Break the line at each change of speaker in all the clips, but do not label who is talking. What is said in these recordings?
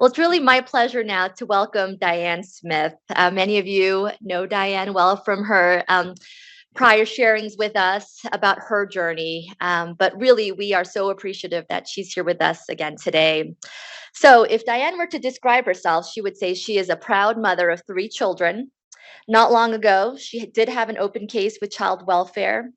Well, it's really my pleasure now to welcome Diane Smith. Many of you know Diane well from her prior sharings with us about her journey. But really, we are so appreciative that she's here with us again today. So, if Diane were to describe herself, she would say she is a proud mother of three children. Not long ago, she did have an open case with child welfare.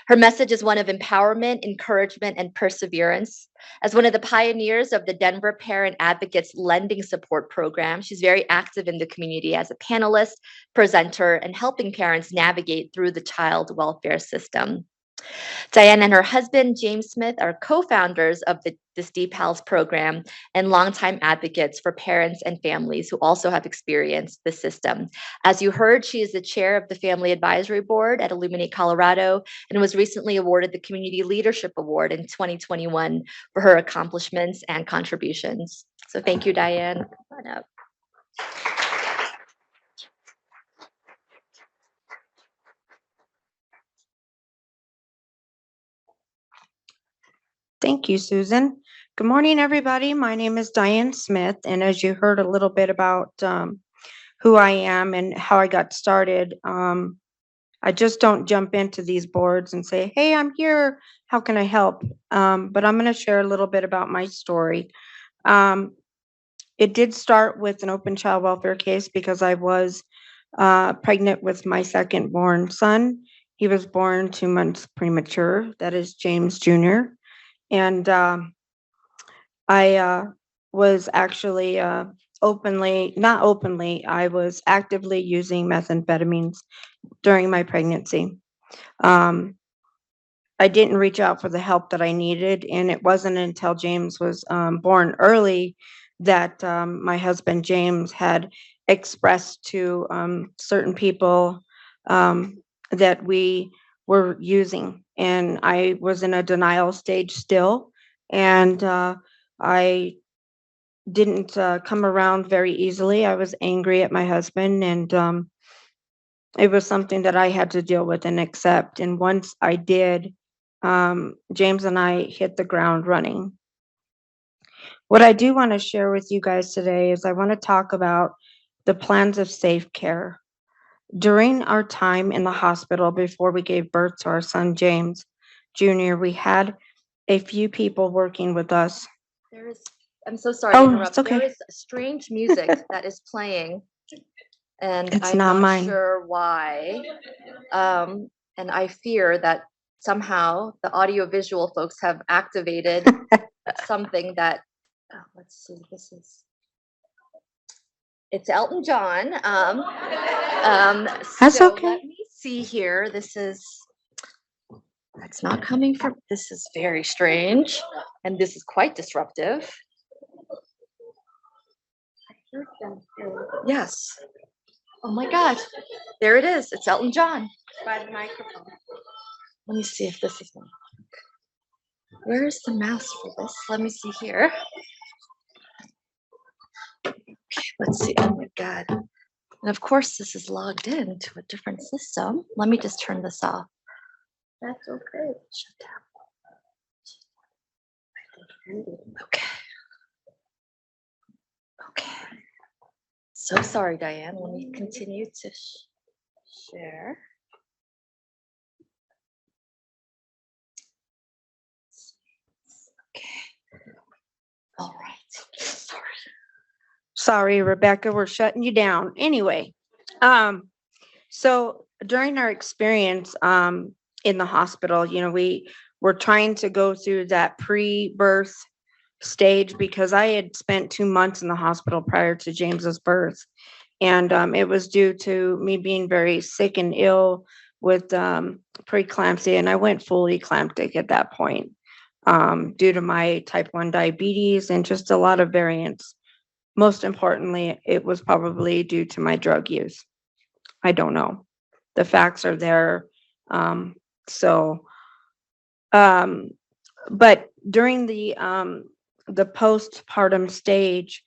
Her message is one of empowerment, encouragement, and perseverance. As one of the pioneers of the Denver Parent Advocates Lending Support Program, she's very active in the community as a panelist, presenter, and helping parents navigate through the child welfare system. Diane and her husband, James Smith, are co founders of this Deep House program and longtime advocates for parents and families who also have experienced the system. As you heard, she is the chair of the Family Advisory Board at Illuminate Colorado and was recently awarded the Community Leadership Award in 2021 for her accomplishments and contributions. So thank you, Diane. Come on up.
Thank you, Susan. Good morning, everybody. My name is Diane Smith, and as you heard a little bit about who I am and how I got started, I just don't jump into these boards and say, hey, I'm here. How can I help? But I'm going to share a little bit about my story. It did start with an open child welfare case because I was pregnant with my second born son. He was born 2 months premature. That is James Jr. And I was actually not openly, I was actively using methamphetamines during my pregnancy. I didn't reach out for the help that I needed, and it wasn't until James was born early that my husband James had expressed to certain people that we were using, and I was in a denial stage still, and I didn't come around very easily. I was angry at my husband, and it was something that I had to deal with and accept. And once I did, James and I hit the ground running. What I do want to share with you guys today is I want to talk about the plans of safe care. During our time in the hospital before we gave birth to our son James Jr., we had a few people working with us.
I'm so sorry to interrupt.
It's okay.
There is strange music that is playing, and
It's
I'm
not
not
mine.
sure why. And I fear that somehow the audiovisual folks have activated something that, let's see, it's Elton John.
That's
So
okay.
let me see here. That's not coming from, this is very strange, and this is quite disruptive. Yes. Oh my God. There it is. It's Elton John. By the microphone. Let me see if this is one. Where is the mouse for this? Let me see here. Okay, let's see. Oh my God. And of course, this is logged in to a different system. Let me just turn this off. That's okay. Shut down. Okay. Okay. So sorry, Diane. Let me continue to share. Okay. All right.
Sorry, Rebecca, we're shutting you down. Anyway, so during our experience in the hospital, we were trying to go through that pre-birth stage because I had spent 2 months in the hospital prior to James's birth. And it was due to me being very sick and ill with preeclampsia, and I went fully eclamptic at that point due to my type 1 diabetes and just a lot of variants. Most importantly, it was probably due to my drug use. I don't know. The facts are there. So, but during the postpartum stage,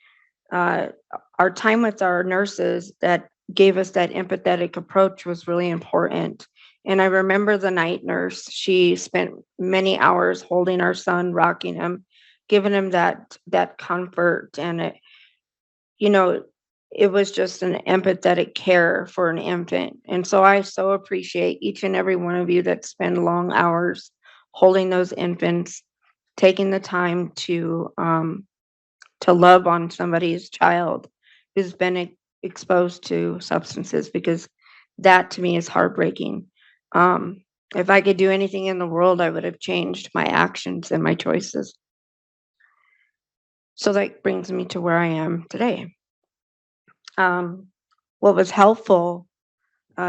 our time with our nurses that gave us that empathetic approach was really important. And I remember the night nurse, she spent many hours holding our son, rocking him, giving him that comfort. And you know, it was just an empathetic care for an infant. And so I so appreciate each and every one of you that spend long hours holding those infants, taking the time to love on somebody's child who's been exposed to substances, because that to me is heartbreaking. Um, if I could do anything in the world, I would have changed my actions and my choices. So that brings me to where I am today. Um, what was helpful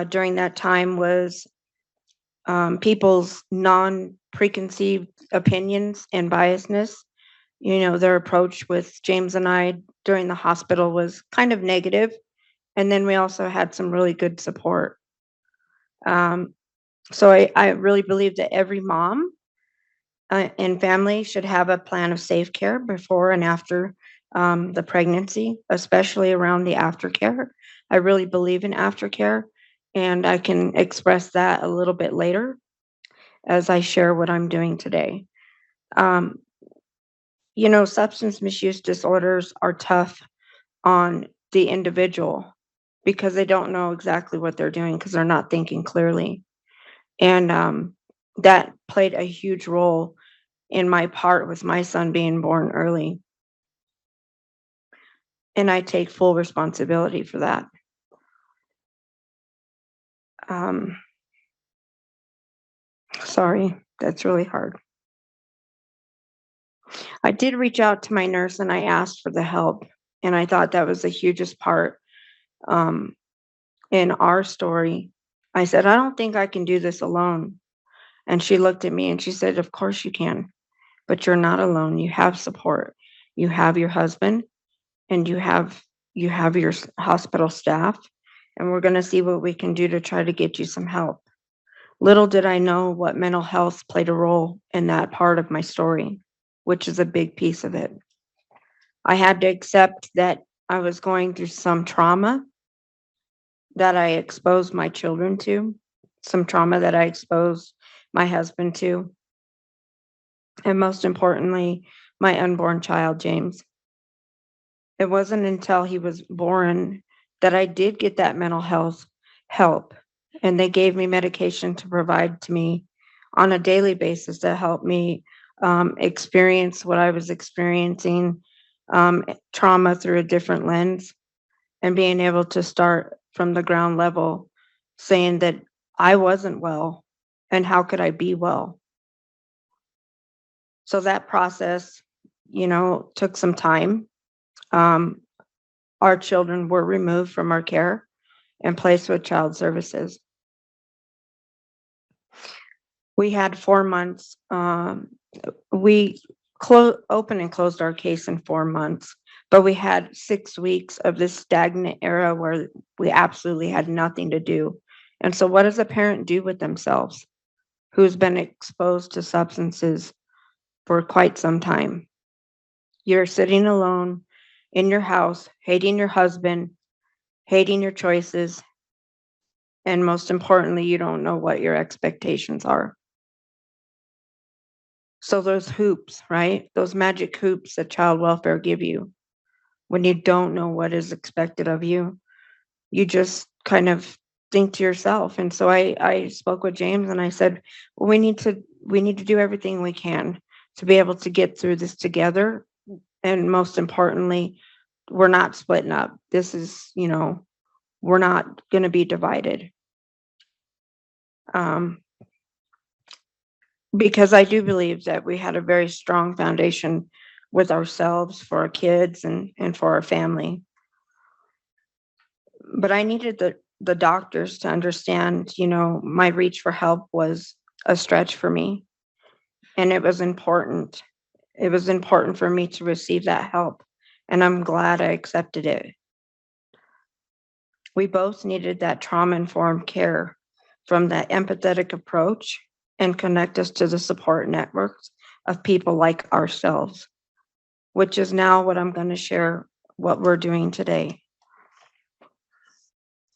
during that time was people's non preconceived opinions and biasness. Their approach with James and I during the hospital was kind of negative, and then we also had some really good support. Um, so I really believe that every mom and family should have a plan of safe care before and after the pregnancy, especially around the aftercare. I really believe in aftercare, and I can express that a little bit later as I share what I'm doing today. Um, Substance misuse disorders are tough on the individual because they don't know exactly what they're doing because they're not thinking clearly. And that played a huge role in my part with my son being born early. And I take full responsibility for that. Um, Sorry, that's really hard. I did reach out to my nurse and I asked for the help. And I thought that was the hugest part um, in our story. I said, I don't think I can do this alone. And she looked at me and she said, of course you can, but you're not alone. You have support. You have your husband and you have your hospital staff, and we're going to see what we can do to try to get you some help. Little did I know what mental health played a role in that part of my story, which is a big piece of it. I had to accept that I was going through some trauma that I exposed my children to, some trauma that I exposed my husband to, and most importantly, my unborn child, James. It wasn't until he was born that I did get that mental health help, and they gave me medication to provide to me on a daily basis to help me experience what I was experiencing, trauma through a different lens, and being able to start from the ground level saying that I wasn't well and how could I be well. So that process, took some time. Um, our children were removed from our care and placed with child services. We had 4 months. We opened and closed our case in 4 months, but we had 6 weeks of this stagnant era where we absolutely had nothing to do. And so, what does a parent do with themselves who's been exposed to substances for quite some time? You're sitting alone in your house, hating your husband, hating your choices, and most importantly, you don't know what your expectations are. So those hoops, right? Those magic hoops that child welfare give you when you don't know what is expected of you, you just kind of think to yourself. And so I spoke with James and I said, well, we need to do everything we can to be able to get through this together. And most importantly, we're not splitting up. This is, we're not going to be divided. Um, because I do believe that we had a very strong foundation with ourselves, for our kids, and for our family. But I needed the doctors to understand, my reach for help was a stretch for me, and it was important. It was important for me to receive that help, and I'm glad I accepted it. We both needed that trauma informed care from that empathetic approach and connect us to the support networks of people like ourselves, which is now what I'm going to share what we're doing today.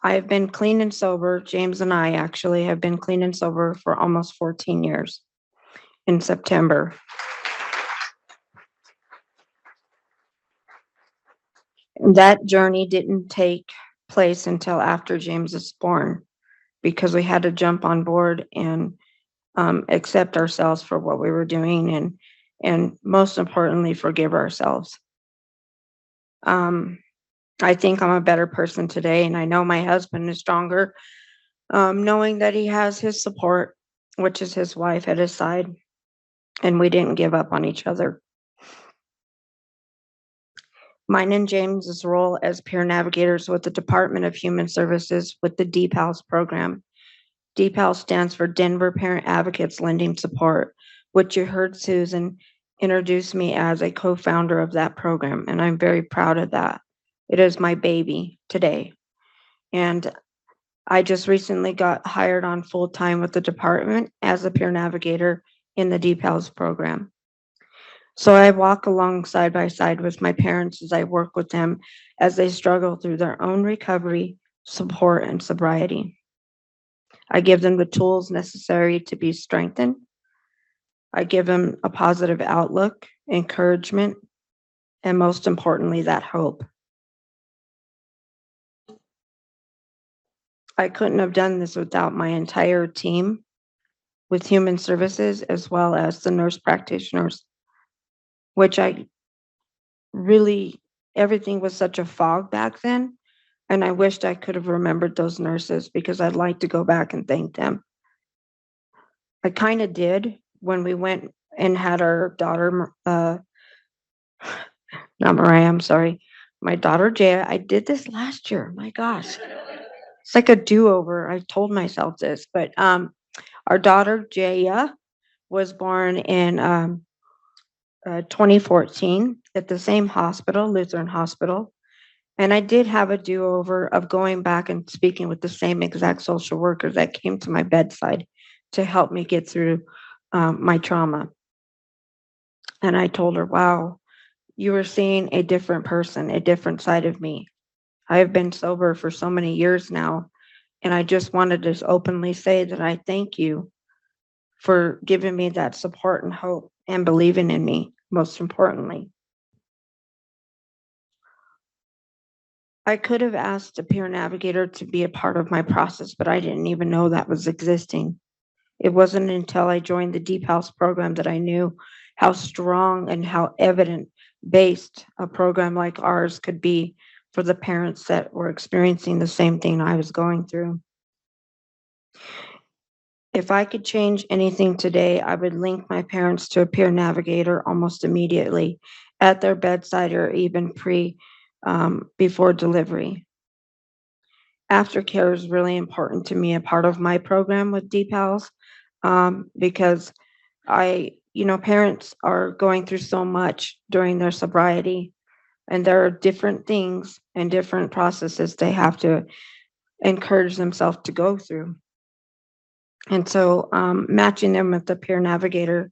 I have been clean and sober. James and I actually have been clean and sober for almost 14 years in September. That journey didn't take place until after James was born because we had to jump on board and accept ourselves for what we were doing and most importantly forgive ourselves. Um, I think I'm a better person today, and I know my husband is stronger, knowing that he has his support, which is his wife at his side, and we didn't give up on each other. Mine and James's role as peer navigators with the Department of Human Services with the DPALS program. DPAL stands for Denver Parent Advocates Lending Support, which you heard Susan introduce me as a co-founder of that program, and I'm very proud of that. It is my baby today. And I just recently got hired on full-time with the department as a peer navigator in the DPALS program. So I walk along side by side with my parents as I work with them as they struggle through their own recovery, support, and sobriety. I give them the tools necessary to be strengthened. I give them a positive outlook, encouragement, and most importantly, that hope. I couldn't have done this without my entire team with human services as well as the nurse practitioners, which I really, everything was such a fog back then. And I wished I could have remembered those nurses because I'd like to go back and thank them. I kind of did when we went and had our daughter, not Mariah, I'm sorry, my daughter Jaya. I did this last year. My gosh, it's like a do-over. I told myself this, but our daughter Jaya was born in 2014 at the same hospital, Lutheran Hospital. And I did have a do-over of going back and speaking with the same exact social worker that came to my bedside to help me get through my trauma. And I told her, wow, you were seeing a different person, a different side of me. I have been sober for so many years now. And I just wanted to openly say that I thank you for giving me that support and hope and believing in me, most importantly. I could have asked a peer navigator to be a part of my process, but I didn't even know that was existing. It wasn't until I joined the Deep House program that I knew how strong and how evident based a program like ours could be for the parents that were experiencing the same thing I was going through. If I could change anything today, I would link my parents to a peer navigator almost immediately at their bedside or even before delivery. Aftercare is really important to me, a part of my program with DPALS, because parents are going through so much during their sobriety, and there are different things and different processes they have to encourage themselves to go through. And so matching them with the peer navigator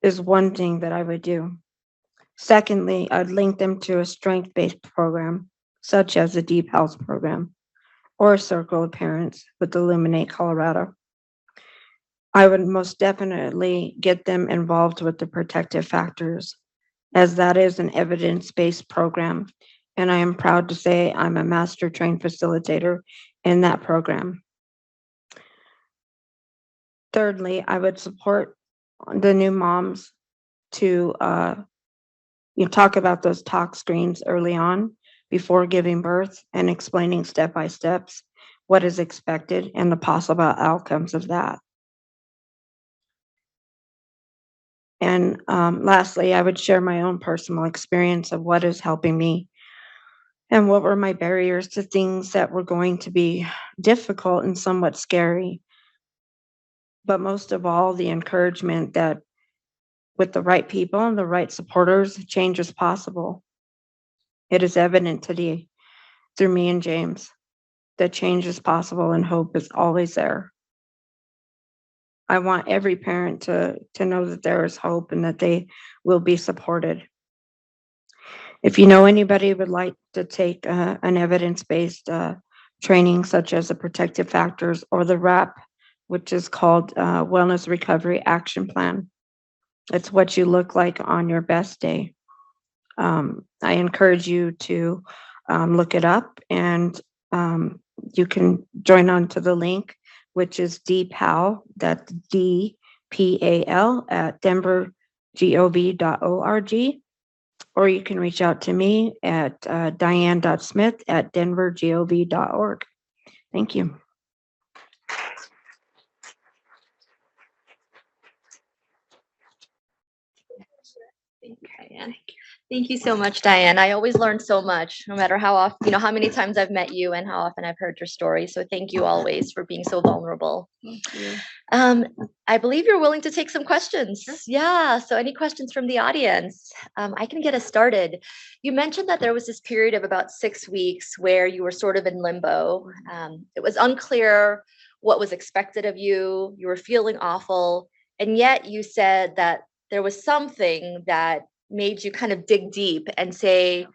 is one thing that I would do. Secondly, I'd link them to a strength-based program, such as the Deep House program or a circle of parents with Illuminate Colorado. I would most definitely get them involved with the protective factors, as that is an evidence-based program. And I am proud to say I'm a master trained facilitator in that program. Thirdly, I would support the new moms to talk about those talk screens early on before giving birth and explaining step by steps what is expected and the possible outcomes of that. And lastly, I would share my own personal experience of what is helping me and what were my barriers to things that were going to be difficult and somewhat scary. But most of all, the encouragement that with the right people and the right supporters, change is possible. It is evident today through me and James that change is possible and hope is always there. I want every parent to know that there is hope and that they will be supported. If you know anybody who would like to take an evidence-based training such as the protective factors or the RAP, which is called Wellness Recovery Action Plan, it's what you look like on your best day. I encourage you to look it up, and um, you can join on to the link, which is DPAL, that's DPAL at denvergov.org, or you can reach out to me at diane.smith at denvergov.org. Thank you.
Okay. Thank you so much, Diane. I always learn so much, no matter how often, how many times I've met you and how often I've heard your story. So thank you always for being so vulnerable.
Thank you.
I believe you're willing to take some questions. Yeah. So any questions from the audience? I can get us started. You mentioned that there was this period of about 6 weeks where you were sort of in limbo. It was unclear what was expected of you. You were feeling awful. And yet you said that there was something that made you kind of dig deep and say,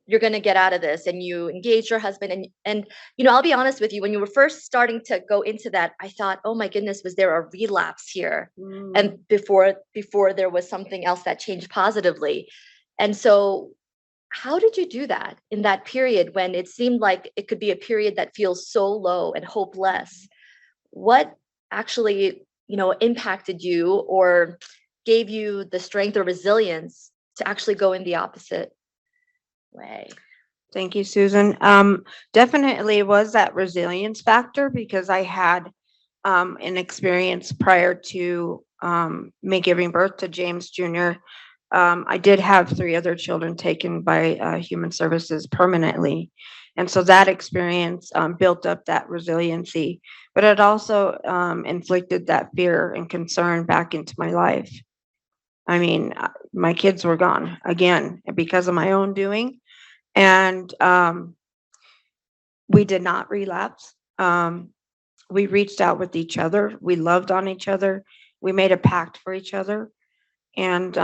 you're going to get out of this, and you engage your husband. And I'll be honest with you, when you were first starting to go into that, I thought, oh my goodness, was there a relapse here? And before there was something else that changed positively. And so how did you do that in that period when it seemed like it could be a period that feels so low and hopeless? What actually impacted you or gave you the strength or resilience to actually go in the opposite way?
Thank you, Susan. Definitely was that resilience factor, because I had an experience prior to me giving birth to James Jr. I did have 3 other children taken by Human Services permanently. And so that experience built up that resiliency, but it also inflicted that fear and concern back into my life. I mean, my kids were gone again because of my own doing. And we did not relapse. We reached out with each other. We loved on each other. We made a pact for each other. And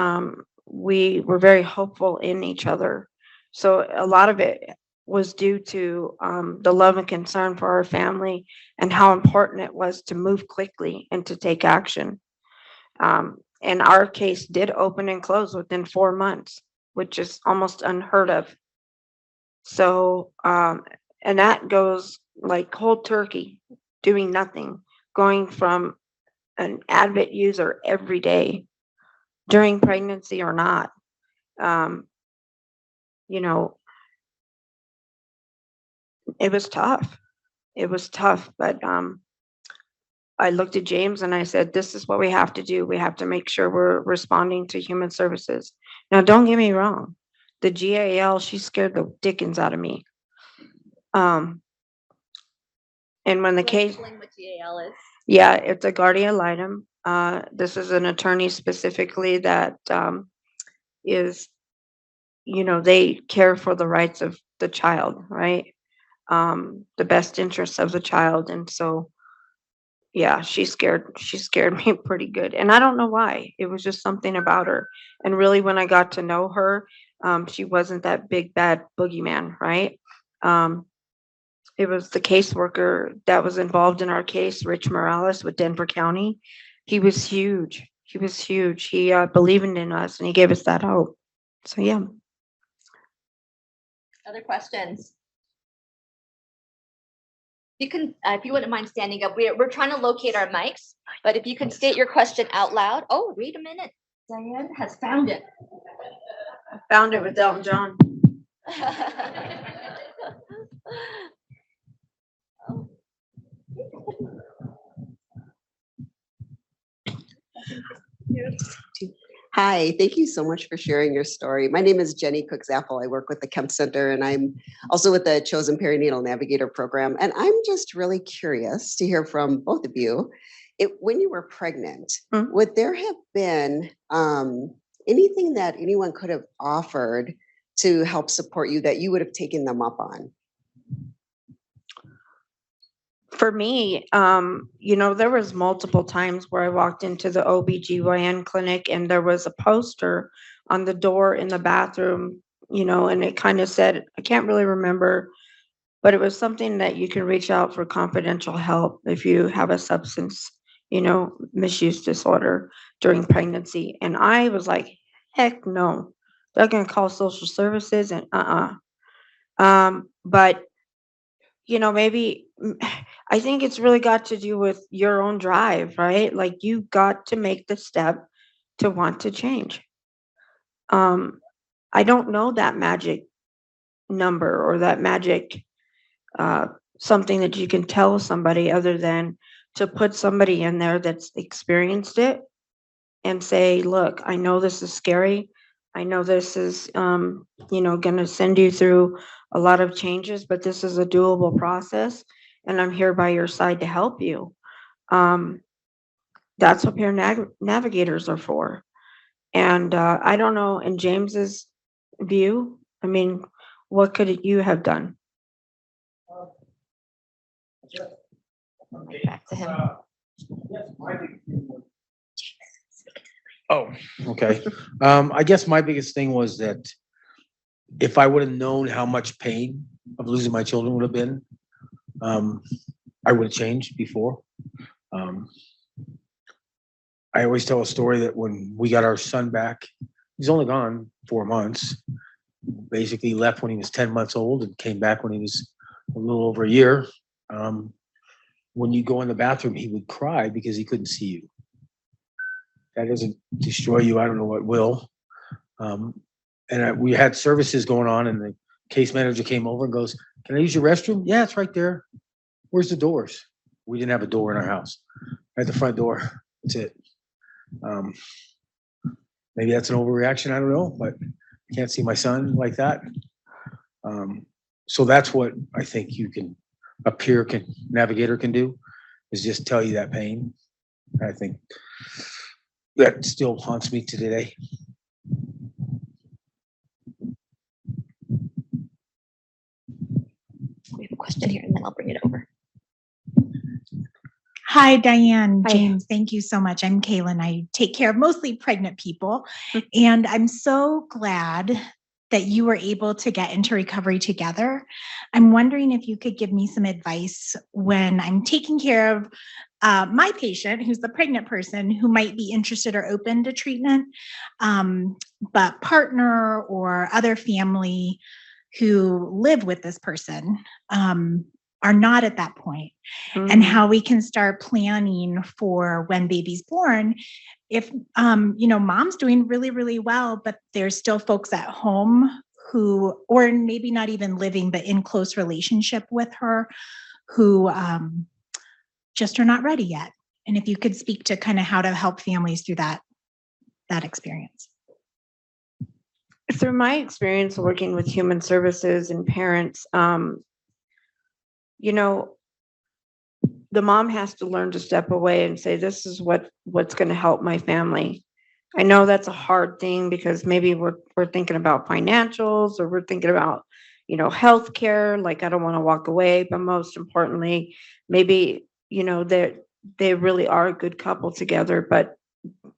we were very hopeful in each other. So a lot of it was due to the love and concern for our family and how important it was to move quickly and to take action. And our case did open and close within 4 months, which is almost unheard of. So, and that goes like cold turkey, doing nothing, going from an Advent user every day during pregnancy or not. Um, you know, it was tough. It was tough, but I looked at James and I said, this is what we have to do. We have to make sure we're responding to Human Services. Now, don't get me wrong. The GAL, she scared the dickens out of me. And when the case,
Explain what GAL is.
yeah, it's a guardian ad litem. This is an attorney specifically that is, they care for the rights of the child, right? The best interests of the child. And so, yeah, she scared me pretty good. And I don't know why. It was just something about her. And really, when I got to know her, she wasn't that big bad boogeyman, right? It was the caseworker that was involved in our case, Rich Morales with Denver County. He was huge. He was huge. He believed in us and he gave us that hope. So, yeah.
Other questions? You can, if you wouldn't mind standing up, we're trying to locate our mics, but if you can state your question out loud. Oh, wait a minute. Diane has found it.
I found it with Elton John.
Hi, thank you so much for sharing your story. My name is Jenny Cook-Zappel. I work with the Kemp Center, and I'm also with the Chosen Perinatal Navigator program. And I'm just really curious to hear from both of you. When you were pregnant, would there have been anything that anyone could have offered to help support you that you would have taken them up on?
For me, there was multiple times where I walked into the OBGYN clinic and there was a poster on the door in the bathroom, and it kind of said, I can't really remember, but it was something that you can reach out for confidential help if you have a substance, misuse disorder during pregnancy. And I was like, heck no, They're going to call social services and but maybe I think it's really got to do with your own drive, right? Like you got to make the step to want to change. I don't know that magic number or that magic uh, something that you can tell somebody other than to put somebody in there that's experienced it and say, look, I know this is scary. I know this is, going to send you through a lot of changes, but this is a doable process. And I'm here by your side to help you. Um, that's what navigators are for. And I don't know, in James's view, I mean, what could you have done?
Back to him.
Oh, okay. I guess my biggest thing was that if I would have known how much pain of losing my children would have been, I would have changed before. I always tell a story that when we got our son back, he's only gone 4 months. Basically left when he was 10 months old and came back when he was a little over a year. When you go in the bathroom, he would cry because he couldn't see you. That doesn't destroy you. I don't know what will. We had services going on, and the case manager came over and goes, "Can I use your restroom?" "Yeah, it's right there." "Where's the doors?" We didn't have a door in our house. At the front door. That's it. Maybe that's an overreaction. I don't know, but I can't see my son like that. So that's what I think navigator can do, is just tell you that pain. I think that still haunts me to today.
We have a question here, and then I'll bring it over.
Hi, Diane,
Hi.
James, thank you so much. I'm Kaylin. I take care of mostly pregnant people, and I'm so glad that you were able to get into recovery together. I'm wondering if you could give me some advice when I'm taking care of my patient, who's the pregnant person who might be interested or open to treatment, but partner or other family who live with this person are not at that point, and how we can start planning for when baby's born. If, mom's doing really, really well, but there's still folks at home who, or maybe not even living, but in close relationship with her, who just are not ready yet. And if you could speak to kind of how to help families through that experience.
Through my experience working with human services and parents, the mom has to learn to step away and say, this is what's going to help my family. I know that's a hard thing because maybe we're thinking about financials, or we're thinking about, healthcare. Like, I don't want to walk away, but most importantly, maybe, they really are a good couple together, but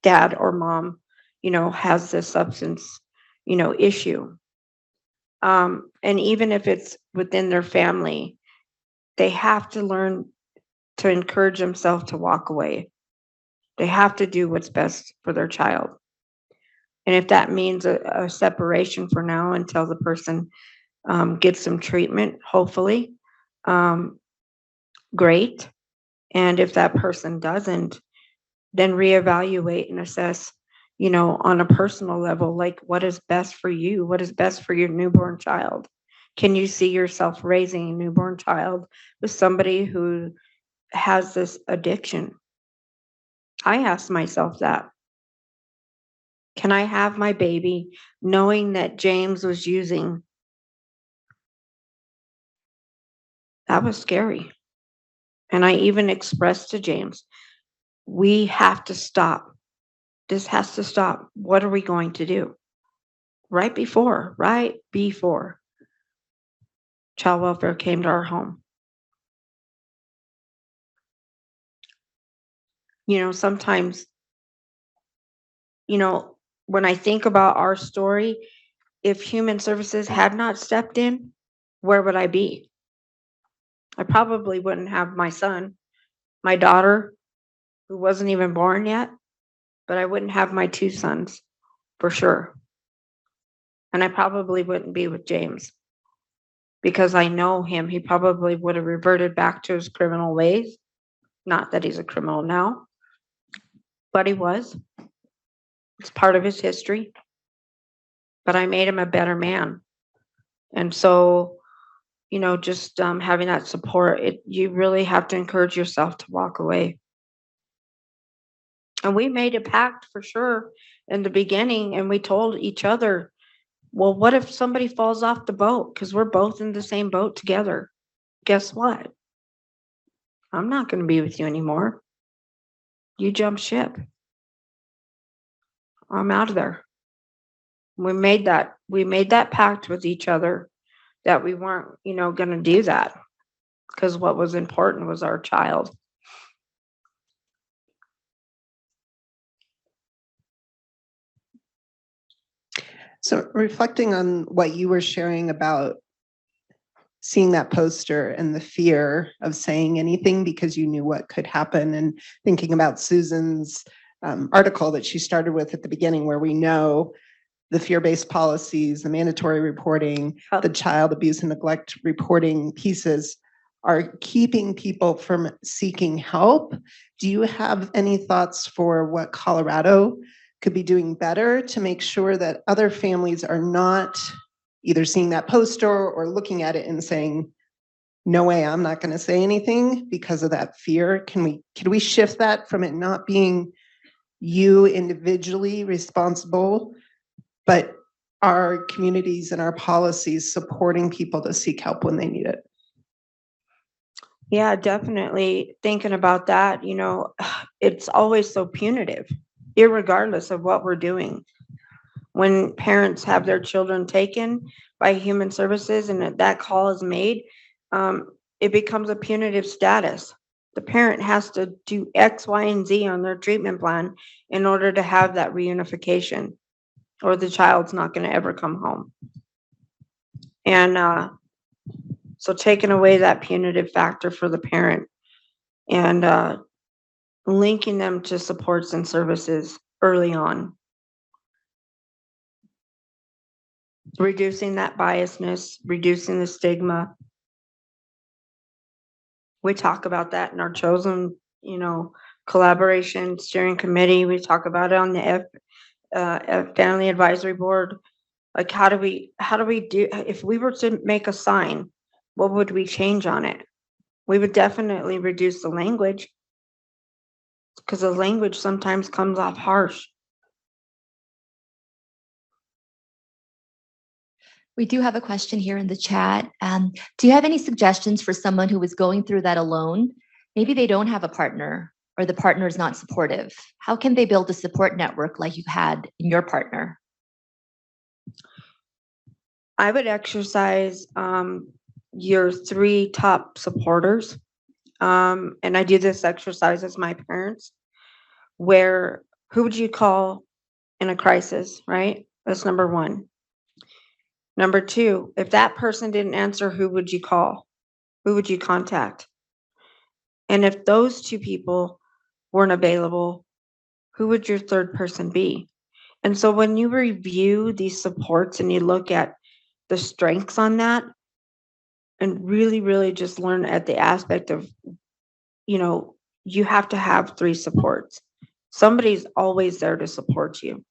dad or mom, has this substance, issue. And even if it's within their family, they have to learn to encourage themselves to walk away. They have to do what's best for their child. And if that means a separation for now until the person gets some treatment, hopefully, great. And if that person doesn't, then reevaluate and assess, on a personal level, like, what is best for you? What is best for your newborn child? Can you see yourself raising a newborn child with somebody who has this addiction? I asked myself that. Can I have my baby knowing that James was using? That was scary. And I even expressed to James, we have to stop. This has to stop. What are we going to do? Right before child welfare came to our home. Sometimes, when I think about our story, if human services had not stepped in, where would I be? I probably wouldn't have my son, my daughter, who wasn't even born yet, but I wouldn't have my 2 sons for sure. And I probably wouldn't be with James because I know him. He probably would have reverted back to his criminal ways. Not that he's a criminal now, but he was. It's part of his history. But I made him a better man. And so, just having that support, you really have to encourage yourself to walk away. And we made a pact for sure in the beginning, and we told each other, well, what if somebody falls off the boat? Because we're both in the same boat together. Guess what? I'm not going to be with you anymore. You jump ship. I'm out of there. We made that pact with each other that we weren't, going to do that, because what was important was our child.
So reflecting on what you were sharing about seeing that poster and the fear of saying anything because you knew what could happen, and thinking about Susan's article that she started with at the beginning, where we know the fear-based policies, the mandatory reporting, the child abuse and neglect reporting pieces are keeping people from seeking help. Do you have any thoughts for what Colorado could be doing better to make sure that other families are not either seeing that poster or looking at it and saying, no way, I'm not going to say anything because of that fear? Can we shift that from it not being you individually responsible, but our communities and our policies supporting people to seek help when they need it?
Yeah, definitely thinking about that, it's always so punitive, irregardless of what we're doing. When parents have their children taken by human services and that call is made, it becomes a punitive status. The parent has to do X, Y, and Z on their treatment plan in order to have that reunification, or the child's not going to ever come home. And so taking away that punitive factor for the parent and linking them to supports and services early on. Reducing that biasness, reducing the stigma. We talk about that in our chosen, collaboration steering committee. We talk about it on the family advisory board. Like, how do we do, if we were to make a sign, what would we change on it? We would definitely reduce the language, because the language sometimes comes off harsh.
We do have a question here in the chat. Do you have any suggestions for someone who is going through that alone? Maybe they don't have a partner, or the partner is not supportive. How can they build a support network like you had in your partner?
I would exercise your 3 top supporters. And I do this exercise as my parents, where who would you call in a crisis, right? That's number 1. Number 2, if that person didn't answer, who would you call? Who would you contact? And if those 2 people weren't available, who would your 3rd person be? And so when you review these supports and you look at the strengths on that, and really, really just learn at the aspect of, you have to have 3 supports. Somebody's always there to support you.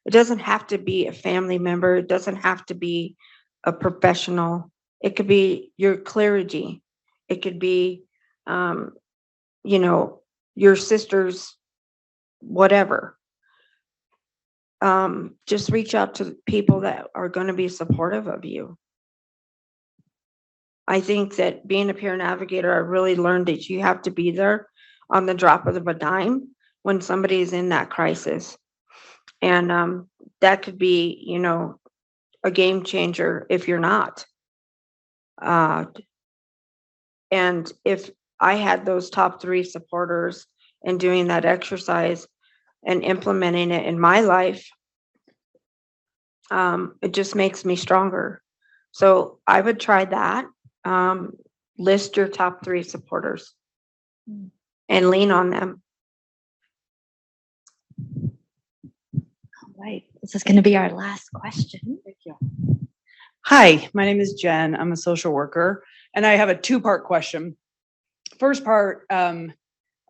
It doesn't have to be a family member. It doesn't have to be a professional. It could be your clergy. It could be, your sister's whatever. Just reach out to people that are going to be supportive of you. I think that being a peer navigator, I really learned that you have to be there on the drop of a dime when somebody is in that crisis. And that could be, a game changer if you're not. And if I had those top 3 supporters and doing that exercise and implementing it in my life, it just makes me stronger. So I would try that. List your top 3 supporters and lean on them.
Right. This is going to be our last question.
Thank you. Hi, my name is Jen. I'm a social worker, and I have a two-part question. First part,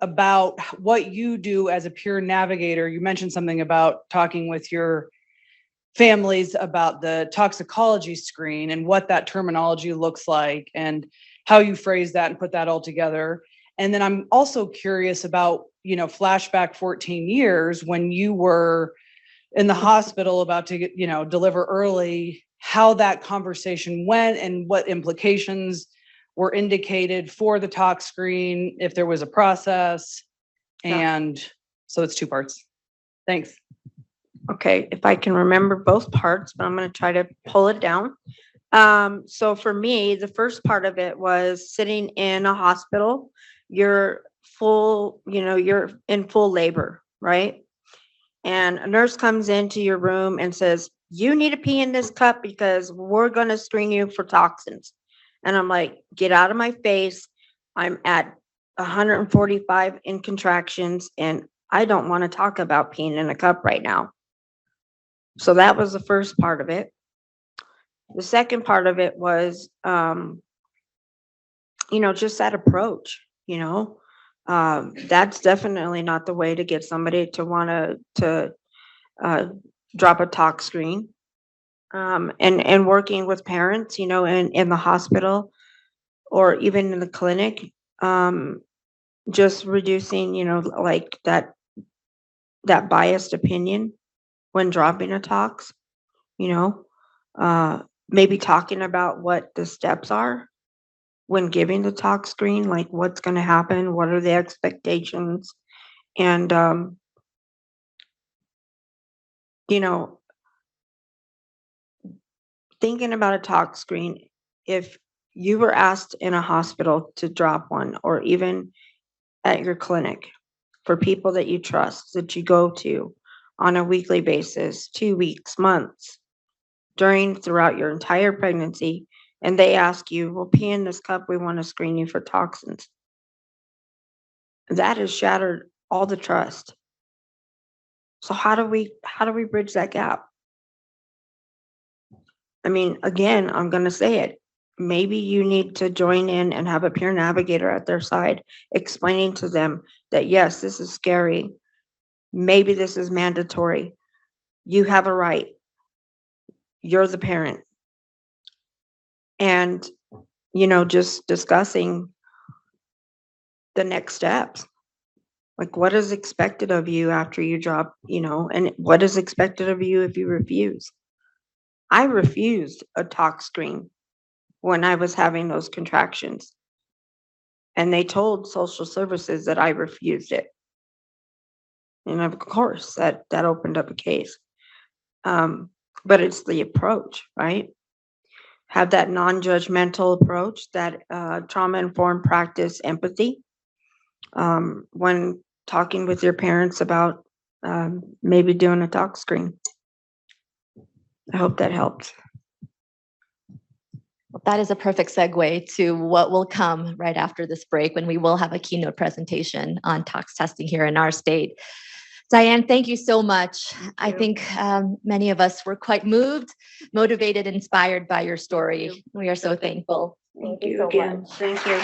about what you do as a peer navigator. You mentioned something about talking with your families about the toxicology screen and what that terminology looks like and how you phrase that and put that all together. And then I'm also curious about, flashback 14 years when you were in the hospital about to get, deliver early, how that conversation went and what implications were indicated for the tox screen, if there was a process.
Yeah.
And so it's two parts. Thanks.
Okay, if I can remember both parts, but I'm going to try to pull it down. So for me, the first part of it was sitting in a hospital. You're you're in full labor, right? And a nurse comes into your room and says, "You need to pee in this cup because we're going to screen you for toxins." And I'm like, get out of my face. I'm at 145 in contractions and I don't want to talk about peeing in a cup right now. So that was the first part of it. The second part of it was, just that approach, that's definitely not the way to get somebody to want to drop a tox screen. And working with parents, in the hospital or even in the clinic, just reducing, like that biased opinion when dropping a tox, maybe talking about what the steps are when giving the tox screen, like what's going to happen, what are the expectations, and, thinking about a tox screen, if you were asked in a hospital to drop one, or even at your clinic for people that you trust, that you go to on a weekly basis, 2 weeks, months, throughout your entire pregnancy, and they ask you, "Well, pee in this cup, we want to screen you for toxins." That has shattered all the trust. So how do we bridge that gap? I mean, again, I'm going to say it. Maybe you need to join in and have a peer navigator at their side, explaining to them that, yes, this is scary. Maybe this is mandatory. You have a right. You're the parent. And, just discussing the next steps. Like what is expected of you after you drop, and what is expected of you if you refuse. I refused a tox screen when I was having those contractions. And they told social services that I refused it. And of course, that opened up a case. But it's the approach, right? Have that non-judgmental approach, that trauma-informed practice empathy. When talking with your parents about maybe doing a tox screen. I hope that helps.
Well, that is a perfect segue to what will come right after this break, when we will have a keynote presentation on tox testing here in our state. Diane, thank you so much. I think many of us were quite moved, motivated, inspired by your story. We are so thankful.
Thank you again. Thank you.